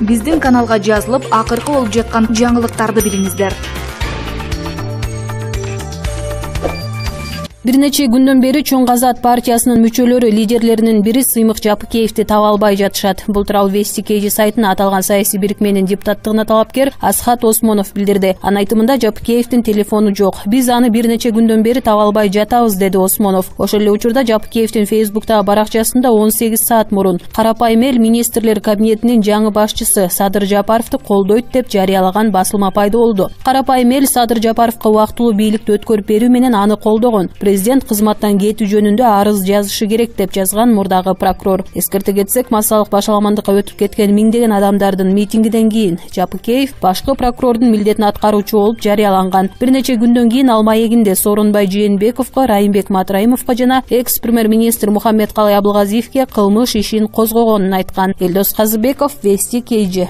Биздин каналга жазылып, акыркы болуп жаткан жаңылыктарды билиңиздер. Bir neçe gündөн beri Чоң Азат партиясынын мүчөлөрү лидерлеринин бири Сыймык Жапыкеевди таба албай жатышат. Бул тууралуу Вести KG сайтына аталган саясий бирикменин депутаттыгына талапкер Асхат Осмонов билдирди. Анын айтымында Жапыкеевдин телефону жок. Биз аны бир нече күндөн бери таба албай жатабыз, деди Осмонов. Ошол эле учурда Жапыкеевдин Фейсбуктагы баракчасында 18 саат мурун Карапайым эл министрлер кабинетинин жаңы башчысы Садыр Жапаровду колдойт деп жарыялаган басылма пайда болду. Карапайым эл Садыр Жапаровго убактылуу бийликти өткөрүп берүү менен аны колдогон. Президент кызматтан кетүү жөнүндө арыз жазышы керек деп жазган мурдагы прокурор. Эскерте кетсек, массалык башаламандыкка өтүп кеткен миңдеген адамдардын митингиден кийин Жапыкеев башкы прокурордун милдетин аткаруучу болуп жарыяланган. Бир нече күндөн кийин ал маегинде Сооронбай Жээнбековго, Райымбек Матраимовго жана экс-премьер-министр Мухаммедкалый Абылгазиевге кылмыш ишин козгогонун айткан. Элдос Казыбеков, Вести KG.